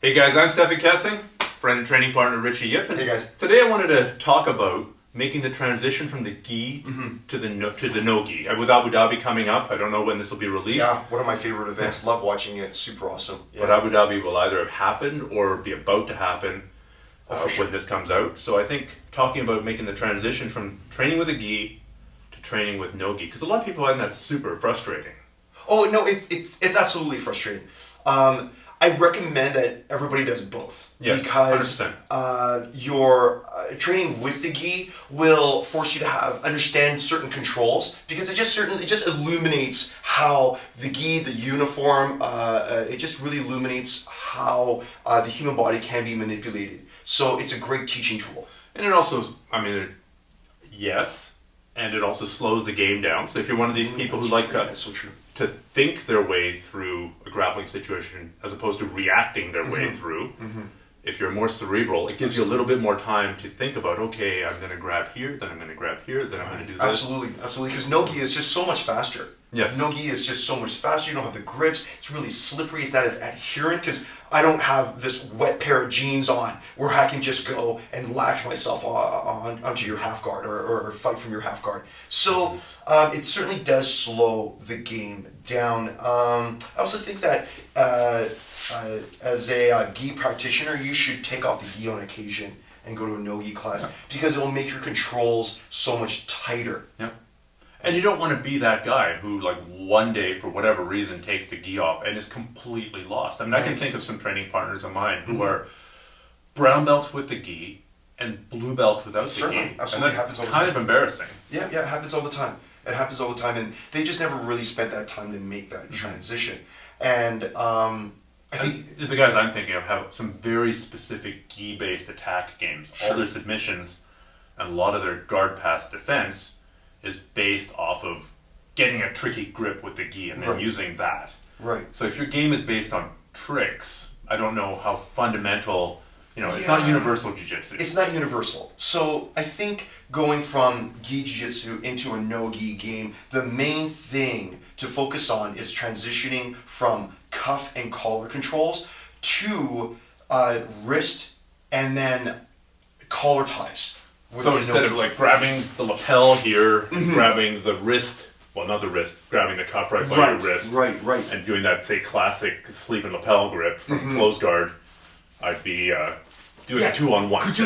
Hey guys, I'm Stephan Kesting, friend and training partner Ritchie Yip. Hey guys. Today I wanted to talk about making the transition from the gi to the no gi. With Abu Dhabi coming up, I don't know when this will be released. Yeah, one of my favorite events. Love watching it. Super awesome. Yeah. But Abu Dhabi will either have happened or be about to happen Sure. when this comes out. So I think talking about making the transition from training with a gi to training with no gi, because a lot of people find that super frustrating. Oh no, it's absolutely frustrating. I recommend that everybody does both. Yes, because 100%. Your training with the gi will force you to understand certain controls, because it just illuminates how the gi, the uniform, it just really illuminates how the human body can be manipulated. So it's a great teaching tool. And it also, yes, and it also slows the game down. So if you're one of these people who likes that's so true. to think their way through a grappling situation as opposed to reacting their way through, if you're more cerebral, it gives you a little bit more time to think about, okay, I'm going to grab here, then I'm going to grab here, then I'm going to do this. Absolutely, because no gi is just so much faster. Yes. No gi is just so much faster. You don't have the grips. It's really slippery. It's not as adherent, because I don't have this wet pair of jeans on where I can just go and latch myself onto your half guard or fight from your half guard. So it certainly does slow the game down. I also think that as a gi practitioner, you should take off the gi on occasion and go to a no gi class, because it will make your controls so much tighter. Yep. And you don't want to be that guy who, like, one day, for whatever reason, takes the gi off and is completely lost. I mean, I can think of some training partners of mine who are brown belts with the gi and blue belts without the Certainly, gi. absolutely. And that's Happens all the kind time. of embarrassing. Yeah, it happens all the time. It happens all the time, and they just never really spent that time to make that transition. And I think The guys I'm thinking of have some very specific gi-based attack games. All their submissions and a lot of their guard pass defense is based off of getting a tricky grip with the gi and then using that. Right. So if your game is based on tricks, I don't know how fundamental, it's not universal jiu-jitsu. It's not universal. So I think going from gi jiu-jitsu into a no-gi game, the main thing to focus on is transitioning from cuff and collar controls to wrist and then collar ties. So instead of like grabbing the lapel here, grabbing the wrist, well, not the wrist, grabbing the cuff right by your wrist, right, and doing that, say, classic sleeve and lapel grip from closed guard, I'd be doing a 2-on-1.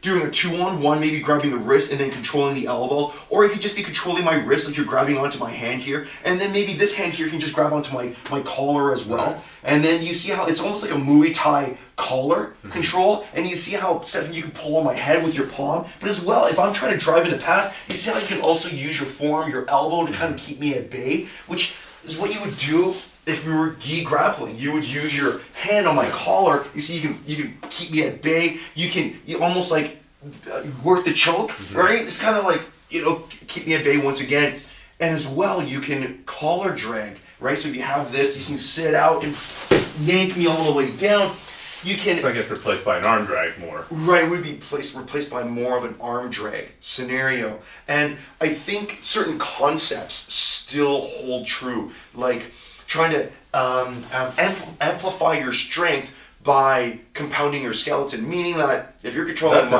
Doing a 2-on-1, maybe grabbing the wrist and then controlling the elbow, or it could just be controlling my wrist, like you're grabbing onto my hand here, and then maybe this hand here can just grab onto my collar as well. And then you see how it's almost like a Muay Thai collar control, and you see how, Stephan, you can pull on my head with your palm, but as well, if I'm trying to drive into pass, you see how you can also use your forearm, your elbow to kind of keep me at bay, which is what you would do if we were gi grappling. You would use your hand on my collar. You see, you can keep me at bay. You almost like work the choke, right? It's kind of like, keep me at bay once again. And as well, you can collar drag, right? So if you have this, you can sit out and yank me all the way down. You can. So I guess replaced by an arm drag more. Right, would be replaced by more of an arm drag scenario. And I think certain concepts still hold true, like trying to amplify your strength by compounding your skeleton, meaning that if you're controlling...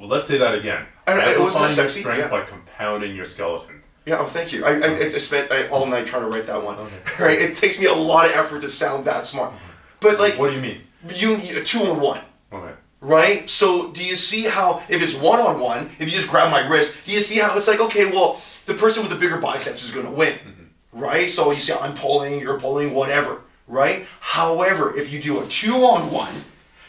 Let's say that again. It wasn't that Amplifying your sexy? strength Yeah. by compounding your skeleton. Yeah, thank you. I spent all night trying to write that one. Okay. Right, it takes me a lot of effort to sound that smart. But like... What do you mean? You 2-on-1. Okay. Right? So do you see how, if it's 1-on-1, if you just grab my wrist, do you see how it's like, okay, well, the person with the bigger biceps is going to win. Right? So you see I'm pulling, you're pulling, whatever. Right? However, if you do a 2-on-1,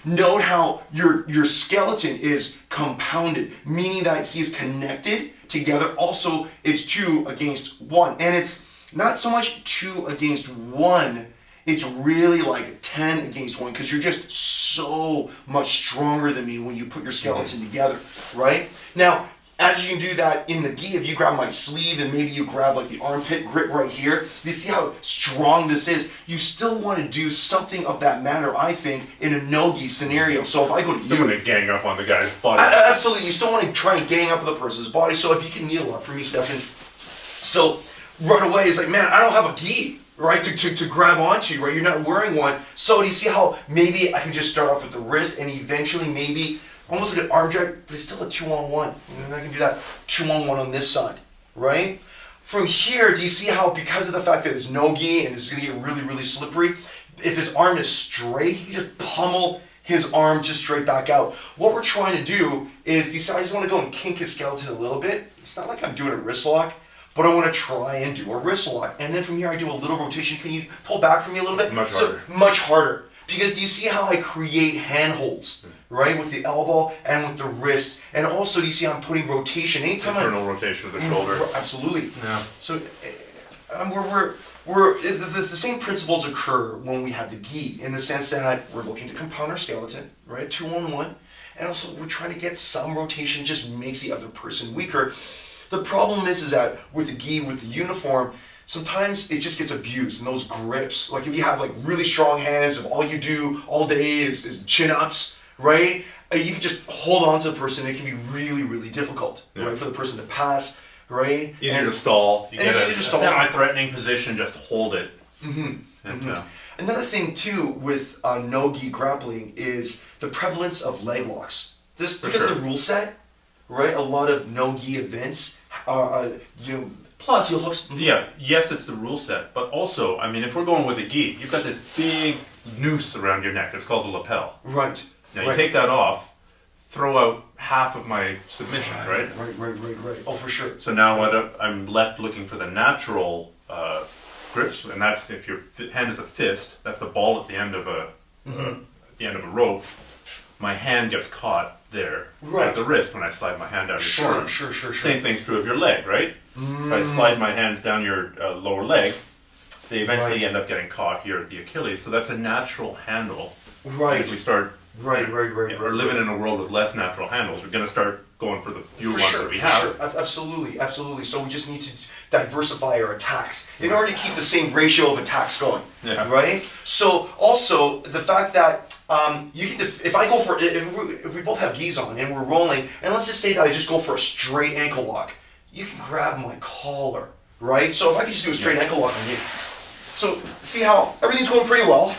note how your skeleton is compounded, meaning that it's connected together. Also, it's 2 against 1. And it's not so much 2 against 1, it's really like 10 against 1, because you're just so much stronger than me when you put your skeleton together, right? Now, as you can do that in the gi, if you grab my sleeve and maybe you grab like the armpit grip right here, you see how strong this is. You still want to do something of that manner, I think, in a no-gi scenario. So if I go to You want to gang up on the guy's body. Absolutely, you still want to try and gang up with the person's body. So if you can kneel up for me, Stephan. So right away, it's like, man, I don't have a gi. right, to grab onto you, right? You're not wearing one. So do you see how maybe I can just start off with the wrist and eventually maybe almost like an arm drag, but it's still a 2-on-1. And I can do that 2-on-1 on this side, right? From here, do you see how because of the fact that there's no gi and it's going to get really, really slippery, if his arm is straight, he can just pummel his arm just straight back out. What we're trying to do is decide, I just want to go and kink his skeleton a little bit. It's not like I'm doing a wrist lock, but I want to try and do a wrist lock. And then from here, I do a little rotation. Can you pull back from me a little bit? Much harder. Much harder. Because do you see how I create handholds, right? With the elbow and with the wrist. And also, do you see how I'm putting rotation? Anytime Internal rotation of the shoulder. Absolutely. Yeah. So the same principles occur when we have the gi, in the sense that we're looking to compound our skeleton, right? 2-on-1. And also, we're trying to get some rotation, just makes the other person weaker. The problem is that with the gi, with the uniform, sometimes it just gets abused, and those grips. Like if you have like really strong hands, if all you do all day is chin-ups, right? You can just hold on to the person. It can be really, really difficult, right? For the person to pass, right? Easier to stall. You get a stall. semi-threatening position, just hold it. Another thing too with no-gi grappling is the prevalence of leg locks. Just because of the rule set, right? A lot of no-gi events, Plus, heel hooks. Yes, it's the rule set, but also, I mean, if we're going with a gi, you've got this big noose around your neck. It's called the lapel. Right. Now, you take that off, throw out half of my submission, right? Right. Oh, for sure. So now I'm left looking for the natural grips, and that's if your hand is a fist. That's the ball at the end of a rope. My hand gets caught there at the wrist when I slide my hand down your forearm. Sure. Same thing's true of your leg, right? If I slide my hands down your lower leg, they eventually end up getting caught here at the Achilles. So that's a natural handle. Right. If we start We're living in a world with less natural handles, we're going to start going for the few ones that we have. Sure. Absolutely. So we just need to diversify our attacks in order to keep the same ratio of attacks going. Yeah. Right. So also the fact that if we both have gis on and we're rolling, and let's just say that I just go for a straight ankle lock, you can grab my collar, right? So if I can just do a straight ankle lock on you, so see how everything's going pretty well.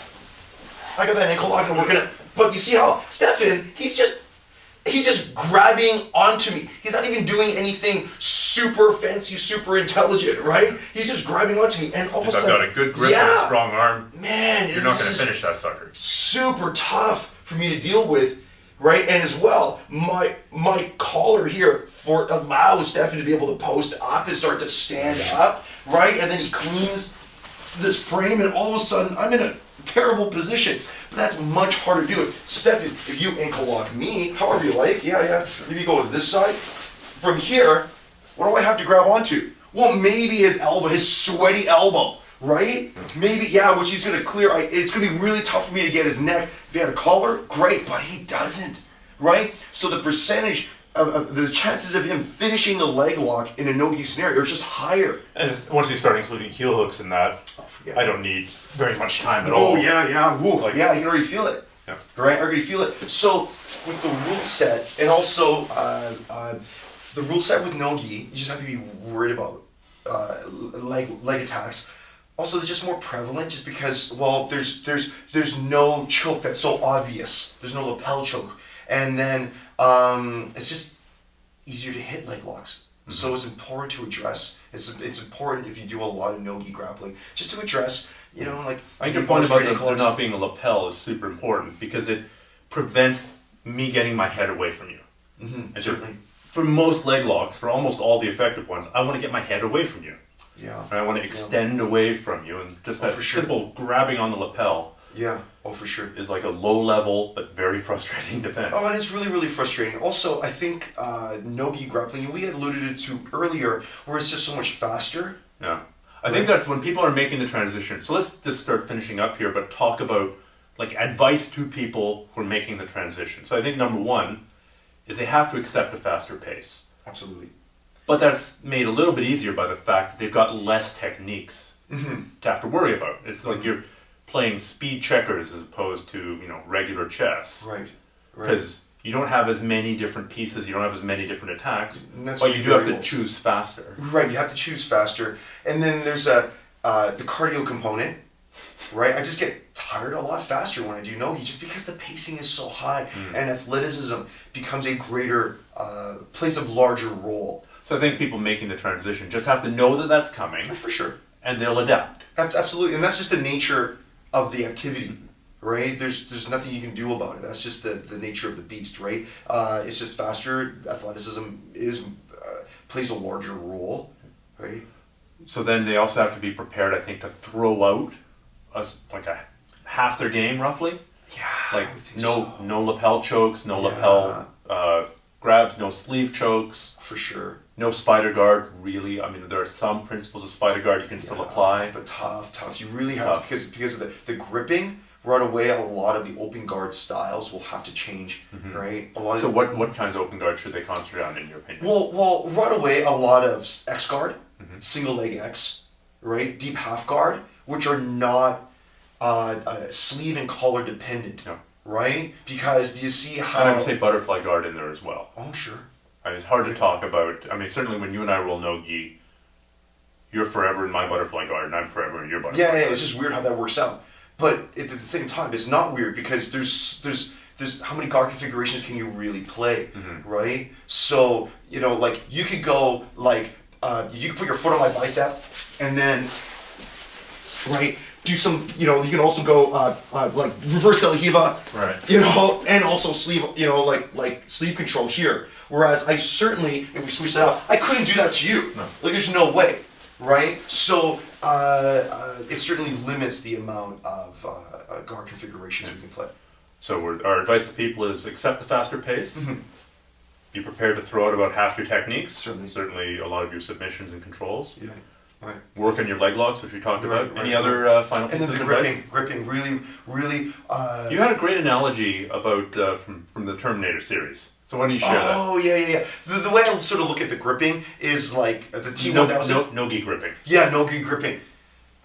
I got that ankle lock and we're gonna. But you see how Stephan, he's just grabbing onto me. He's not even doing anything super fancy, super intelligent, right? He's just grabbing onto me, and all of a sudden, I've got a good grip and a strong arm. Man, you're not going to finish that sucker. Super tough for me to deal with, right? And as well, my collar here allows Stephan to be able to post up and start to stand up, right? And then he cleans this frame, and all of a sudden, I'm in a terrible position. But that's much harder to do it. Stephan, if you ankle lock me, however you like, maybe go to this side. From here, what do I have to grab onto? Well, maybe his elbow, his sweaty elbow, right? Maybe, which he's gonna clear. It's gonna be really tough for me to get his neck. If he had a collar, great, but he doesn't, right? So the percentage of the chances of him finishing the leg lock in a no-gi scenario is just higher. And once you start including heel hooks in that, I don't need very much time at all. Oh, yeah. Woo. I can already feel it. Yeah. Right? I already feel it. So, with the rule set, and also the rule set with no-gi, you just have to be worried about leg attacks. Also, they're just more prevalent just because, well, there's no choke that's so obvious. There's no lapel choke. And then it's just easier to hit leg locks. Mm-hmm. So it's important to address. It's important if you do a lot of no-gi grappling, just to address, like... I think your point about there not being a lapel is super important because it prevents me getting my head away from you. Mm-hmm, certainly. For most leg locks, for almost all the effective ones, I want to get my head away from you. Yeah. And I want to extend away from you, and just that simple grabbing on the lapel. Yeah. Oh, for sure. Is like a low-level but very frustrating defense. Oh, and it's really, really frustrating. Also, I think no-gi grappling, we had alluded to earlier, where it's just so much faster. Yeah. I think that's when people are making the transition. So let's just start finishing up here, but talk about like advice to people who are making the transition. So I think number one is they have to accept a faster pace. Absolutely. But that's made a little bit easier by the fact that they've got less techniques to have to worry about. It's like you're playing speed checkers as opposed to regular chess. Right. Because you don't have as many different pieces, you don't have as many different attacks, but you do have to choose faster. Right, you have to choose faster. And then there's the cardio component, right? I just get tired a lot faster when I do no-gi just because the pacing is so high and athleticism becomes a greater, plays a larger role. So I think people making the transition just have to know that that's coming. For sure. And they'll adapt. Absolutely. And that's just the nature of the activity, right? There's nothing you can do about it. That's just the nature of the beast, right? It's just faster. Athleticism plays a larger role, right? So then they also have to be prepared, I think, to throw out like a half their game roughly. Yeah. Like no lapel chokes, no lapel grabs, no sleeve chokes. For sure. No spider guard, really. I mean, there are some principles of spider guard you can still apply. But tough. You really have to, because of the gripping. Right away, a lot of the open guard styles will have to change, right? So what kinds of open guard should they concentrate on, in your opinion? Well, right away, a lot of X guard, single leg X, right? Deep half guard, which are not sleeve and collar dependent, right? Because do you see how? And I would say butterfly guard in there as well. Oh, sure. I mean, it's hard to talk about. I mean, certainly when you and I roll no-gi, you're forever in my butterfly guard, and I'm forever in your butterfly guard. Yeah, it's just weird how that works out. But at the same time, it's not weird because there's how many guard configurations can you really play, right? So, like you could go like, you could put your foot on my bicep and then, right, do some, you can also go like reverse del hiva, right? And also sleeve, like sleeve control here. Whereas I certainly, if we switch that out, I couldn't do that to you. No. Like there's no way, right? So it certainly limits the amount of guard configurations we can play. So our advice to people is accept the faster pace. Be prepared to throw out about half your techniques. Certainly a lot of your submissions and controls. Yeah, right. Work on your leg locks, which we talked about. Any other final pieces of advice? And then the gripping, really. You had a great analogy about from the Terminator series. So why don't you share that? Oh, yeah. The way I sort of look at the gripping is like the T-1000. No-gi gripping. Yeah, no-gi gripping.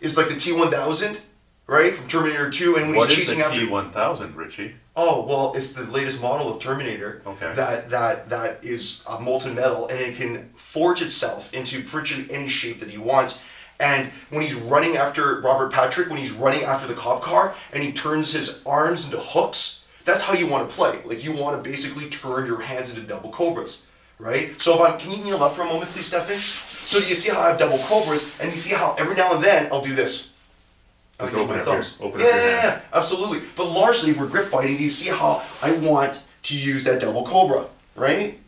Is like the T-1000, right, from Terminator 2, and when he's chasing after... What is the T-1000, Ritchie? Oh, well, it's the latest model of Terminator. Okay. That is molten metal, and it can forge itself into virtually any shape that he wants. And when he's running after Robert Patrick, when he's running after the cop car, and he turns his arms into hooks, that's how you want to play. Like, you want to basically turn your hands into double cobras, right? So can you kneel up for a moment, please, Stephan? So do you see how I have double cobras, and you see how every now and then I'll do this? I'll use my thumbs. Yeah, absolutely. But largely, if we're grip fighting, do you see how I want to use that double cobra, right?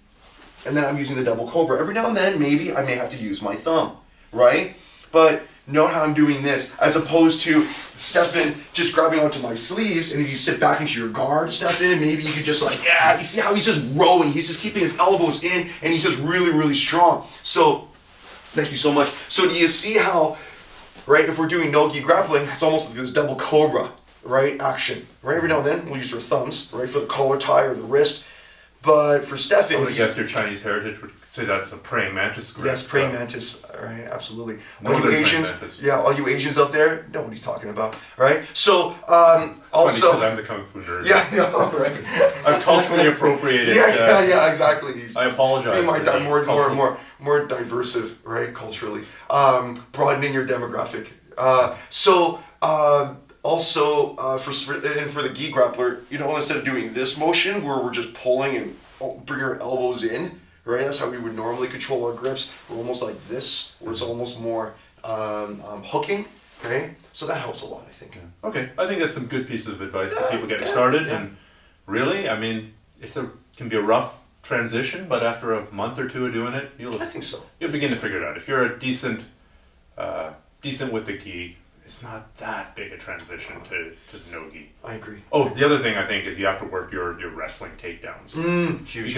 And then I'm using the double cobra. Every now and then, maybe I may have to use my thumb, right? But note how I'm doing this, as opposed to Stephan just grabbing onto my sleeves, and if you sit back into your guard, Stephan, maybe you could just you see how he's just rowing, he's just keeping his elbows in, and he's just really, really strong. So, thank you so much. So do you see how, right, if we're doing no-gi grappling, it's almost like this double cobra, right, action. Right, every now and then, we'll use our thumbs, right, for the collar tie or the wrist. But for Stephan... I would guess your Chinese heritage would say that's a praying mantis grip. Yes, praying mantis, right, absolutely. No, all you Asians, all you Asians out there, know what he's talking about, right? So, also... Funny, I'm the Kung Fu nerd. Yeah, no, right. I've culturally appropriated... Yeah, exactly. I apologize. Being more diversive, right, culturally. Broadening your demographic. Also, for the gi grappler, instead of doing this motion where we're just pulling and bring our elbows in, right? That's how we would normally control our grips. We're almost like this, where it's almost more hooking, right? So that helps a lot, I think. Yeah. Okay, I think that's some good pieces of advice for people getting started. Yeah. And really, I mean, can be a rough transition, but after a month or two of doing it, I think so. You'll begin to figure it out. If you're a decent with the gi, it's not that big a transition to no-gi. I agree. Oh, the other thing I think is you have to work your wrestling takedowns. Huge.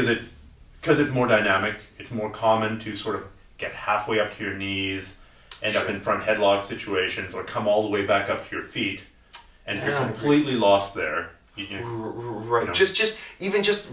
Because it's more dynamic, it's more common to sort of get halfway up to your knees, end up in front headlock situations, or come all the way back up to your feet. And if you're completely lost there, right. Just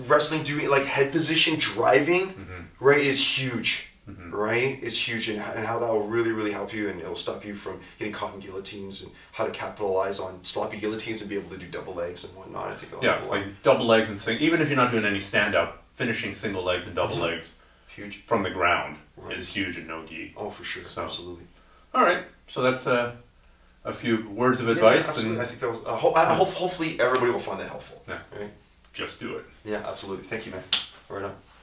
wrestling, doing like head position driving, right, is huge. Right? It's huge, and how that will really, really help you, and it will stop you from getting caught in guillotines, and how to capitalize on sloppy guillotines and be able to do double legs and whatnot. I think it'll help a lot. Like double legs and even if you're not doing any stand-up, finishing single legs and double legs huge from the ground is huge in no-gi. Oh, for sure. So, Absolutely. All right. So that's a few words of advice. Yeah, absolutely. And I think that was. Hopefully, everybody will find that helpful. Yeah. Right? just do it. Yeah, absolutely. Thank you, man. Right on.